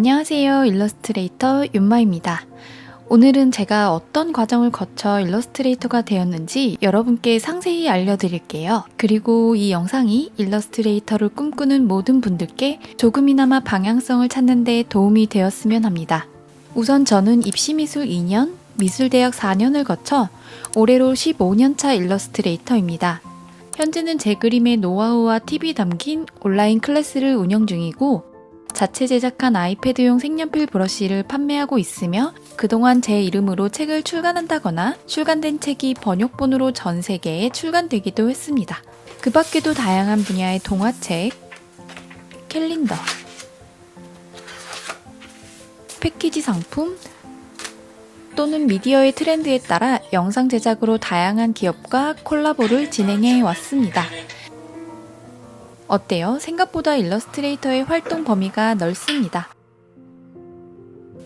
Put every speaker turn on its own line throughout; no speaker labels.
안녕하세요. 일러스트레이터 윤마입니다. 오늘은 제가 어떤 과정을 거쳐 일러스트레이터가 되었는지 여러분께 상세히 알려드릴게요. 그리고 이 영상이 일러스트레이터를 꿈꾸는 모든 분들께 조금이나마 방향성을 찾는 데 도움이 되었으면 합니다. 우선 저는 입시미술 2년, 미술대학 4년을 거쳐 올해로 15년차 일러스트레이터입니다. 현재는 제 그림의 노하우와 팁이 담긴 온라인 클래스를 운영 중이고 자체 제작한 아이패드용 색연필 브러쉬를 판매하고 있으며 그동안 제 이름으로 책을 출간한다거나 출간된 책이 번역본으로 전 세계에 출간되기도 했습니다. 그 밖에도 다양한 분야의 동화책, 캘린더, 패키지 상품 또는 미디어의 트렌드에 따라 영상 제작으로 다양한 기업과 콜라보를 진행해 왔습니다. 어때요? 생각보다 일러스트레이터의 활동 범위가 넓습니다.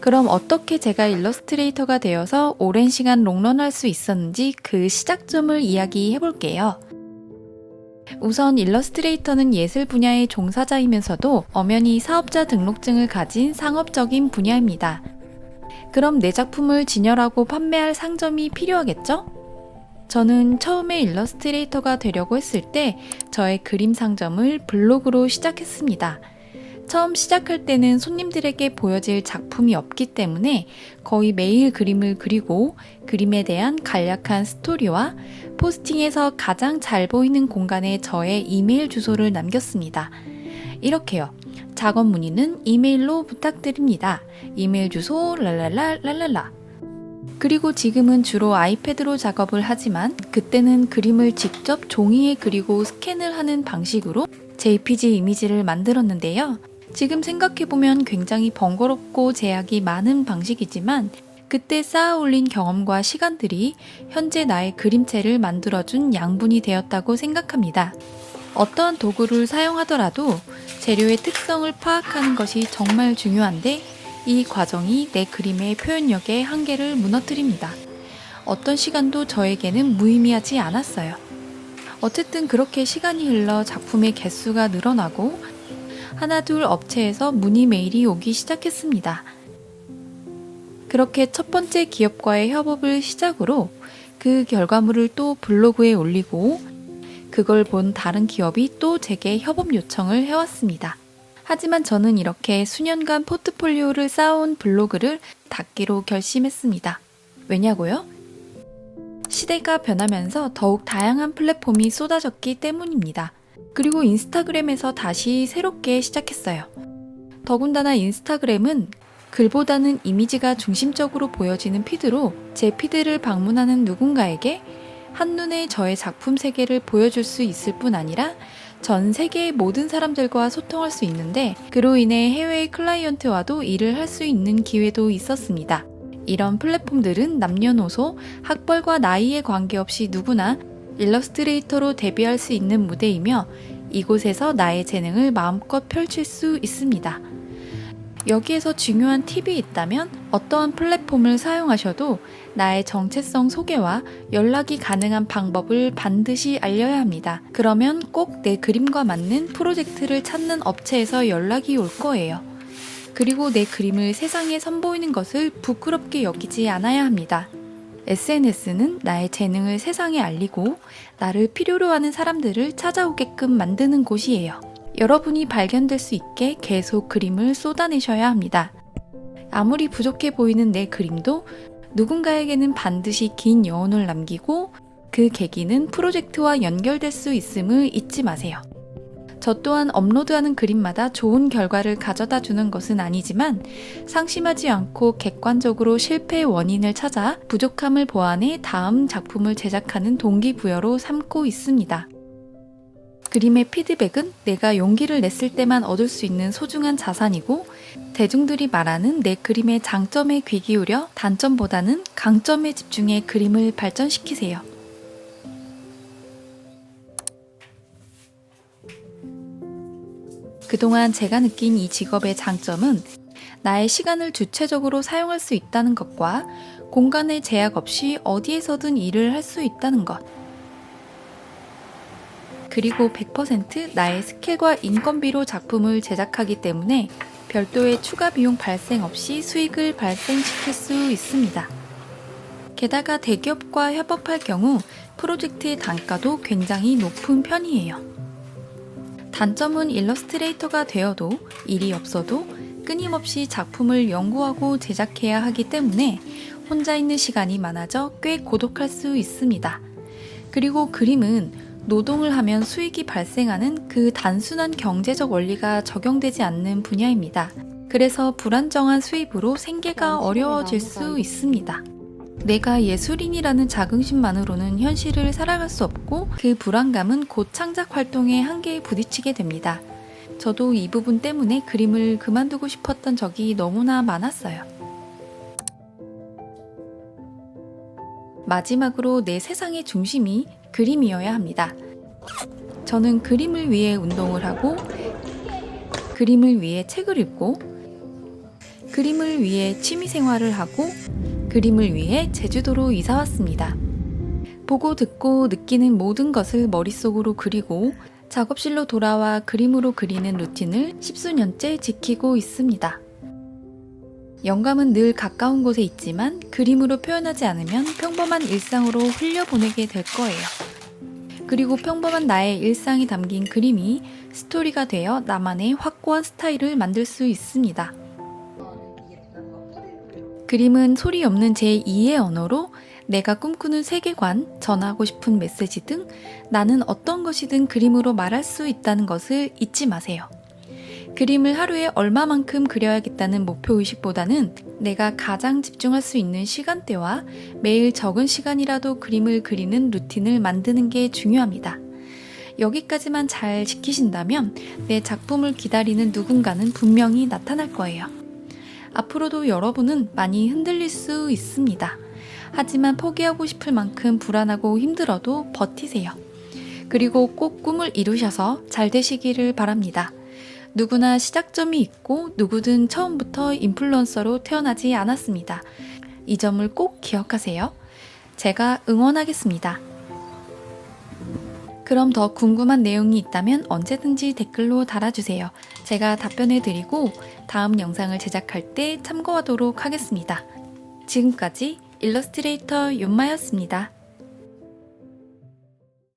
그럼 어떻게 제가 일러스트레이터가 되어서 오랜 시간 롱런할 수 있었는지 그 시작점을 이야기해 볼게요. 우선 일러스트레이터는 예술 분야의 종사자이면서도 엄연히 사업자 등록증을 가진 상업적인 분야입니다. 그럼 내 작품을 진열하고 판매할 상점이 필요하겠죠? 저는 처음에 일러스트레이터가 되려고 했을 때 저의 그림 상점을 블로그로 시작했습니다. 처음 시작할 때는 손님들에게 보여질 작품이 없기 때문에 거의 매일 그림을 그리고 그림에 대한 간략한 스토리와 포스팅에서 가장 잘 보이는 공간에 저의 이메일 주소를 남겼습니다. 이렇게요. 작업 문의는 이메일로 부탁드립니다. 이메일 주소 랄랄라. 그리고 지금은 주로 아이패드로 작업을 하지만 그때는 그림을 직접 종이에 그리고 스캔을 하는 방식으로 JPG 이미지를 만들었는데요. 지금 생각해보면 굉장히 번거롭고 제약이 많은 방식이지만 그때 쌓아 올린 경험과 시간들이 현재 나의 그림체를 만들어준 양분이 되었다고 생각합니다. 어떠한 도구를 사용하더라도 재료의 특성을 파악하는 것이 정말 중요한데 이 과정이 내 그림의 표현력의 한계를 무너뜨립니다. 어떤 시간도 저에게는 무의미하지 않았어요. 어쨌든 그렇게 시간이 흘러 작품의 개수가 늘어나고 하나둘 업체에서 문의 메일이 오기 시작했습니다. 그렇게 첫 번째 기업과의 협업을 시작으로 그 결과물을 또 블로그에 올리고 그걸 본 다른 기업이 또 제게 협업 요청을 해왔습니다. 하지만 저는 이렇게 수년간 포트폴리오를 쌓아온 블로그를 닫기로 결심했습니다. 왜냐고요? 시대가 변하면서 더욱 다양한 플랫폼이 쏟아졌기 때문입니다. 그리고 인스타그램에서 다시 새롭게 시작했어요. 더군다나 인스타그램은 글보다는 이미지가 중심적으로 보여지는 피드로 제 피드를 방문하는 누군가에게 한눈에 저의 작품 세계를 보여줄 수 있을 뿐 아니라 전 세계의 모든 사람들과 소통할 수 있는데 그로 인해 해외의 클라이언트와도 일을 할 수 있는 기회도 있었습니다. 이런 플랫폼들은 남녀노소, 학벌과 나이에 관계없이 누구나 일러스트레이터로 데뷔할 수 있는 무대이며 이곳에서 나의 재능을 마음껏 펼칠 수 있습니다. 여기에서 중요한 팁이 있다면 어떠한 플랫폼을 사용하셔도 나의 정체성 소개와 연락이 가능한 방법을 반드시 알려야 합니다. 그러면 꼭 내 그림과 맞는 프로젝트를 찾는 업체에서 연락이 올 거예요. 그리고 내 그림을 세상에 선보이는 것을 부끄럽게 여기지 않아야 합니다. SNS는 나의 재능을 세상에 알리고 나를 필요로 하는 사람들을 찾아오게끔 만드는 곳이에요. 여러분이 발견될 수 있게 계속 그림을 쏟아내셔야 합니다. 아무리 부족해 보이는 내 그림도 누군가에게는 반드시 긴 여운을 남기고 그 계기는 프로젝트와 연결될 수 있음을 잊지 마세요. 저 또한 업로드하는 그림마다 좋은 결과를 가져다 주는 것은 아니지만 상심하지 않고 객관적으로 실패의 원인을 찾아 부족함을 보완해 다음 작품을 제작하는 동기부여로 삼고 있습니다. 그림의 피드백은 내가 용기를 냈을 때만 얻을 수 있는 소중한 자산이고 대중들이 말하는 내 그림의 장점에 귀 기울여 단점보다는 강점에 집중해 그림을 발전시키세요. 그동안 제가 느낀 이 직업의 장점은 나의 시간을 주체적으로 사용할 수 있다는 것과 공간의 제약 없이 어디에서든 일을 할 수 있다는 것. 그리고 100% 나의 스킬과 인건비로 작품을 제작하기 때문에 별도의 추가 비용 발생 없이 수익을 발생시킬 수 있습니다. 게다가 대기업과 협업할 경우 프로젝트의 단가도 굉장히 높은 편이에요. 단점은 일러스트레이터가 되어도 일이 없어도 끊임없이 작품을 연구하고 제작해야 하기 때문에 혼자 있는 시간이 많아져 꽤 고독할 수 있습니다. 그리고 그림은 노동을 하면 수익이 발생하는 그 단순한 경제적 원리가 적용되지 않는 분야입니다. 그래서 불안정한 수입으로 생계가 어려워질 수 있습니다. 내가 예술인이라는 자긍심만으로는 현실을 살아갈 수 없고 그 불안감은 곧 창작 활동의 한계에 부딪히게 됩니다. 저도 이 부분 때문에 그림을 그만두고 싶었던 적이 너무나 많았어요. 마지막으로 내 세상의 중심이 그림이어야 합니다. 저는 그림을 위해 운동을 하고, 그림을 위해 책을 읽고, 그림을 위해 취미생활을 하고, 그림을 위해 제주도로 이사 왔습니다. 보고 듣고 느끼는 모든 것을 머릿속으로 그리고 작업실로 돌아와 그림으로 그리는 루틴을 10수년째 지키고 있습니다. 영감은 늘 가까운 곳에 있지만 그림으로 표현하지 않으면 평범한 일상으로 흘려보내게 될 거예요. 그리고 평범한 나의 일상이 담긴 그림이 스토리가 되어 나만의 확고한 스타일을 만들 수 있습니다. 그림은 소리 없는 제2의 언어로 내가 꿈꾸는 세계관, 전하고 싶은 메시지 등 나는 어떤 것이든 그림으로 말할 수 있다는 것을 잊지 마세요. 그림을 하루에 얼마만큼 그려야겠다는 목표의식보다는 내가 가장 집중할 수 있는 시간대와 매일 적은 시간이라도 그림을 그리는 루틴을 만드는 게 중요합니다. 여기까지만 잘 지키신다면 내 작품을 기다리는 누군가는 분명히 나타날 거예요. 앞으로도 여러분은 많이 흔들릴 수 있습니다. 하지만 포기하고 싶을 만큼 불안하고 힘들어도 버티세요. 그리고 꼭 꿈을 이루셔서 잘 되시기를 바랍니다. 누구나 시작점이 있고 누구든 처음부터 인플루언서로 태어나지 않았습니다. 이 점을 꼭 기억하세요. 제가 응원하겠습니다. 그럼 더 궁금한 내용이 있다면 언제든지 댓글로 달아주세요. 제가 답변해드리고 다음 영상을 제작할 때 참고하도록 하겠습니다. 지금까지 일러스트레이터 윤마였습니다.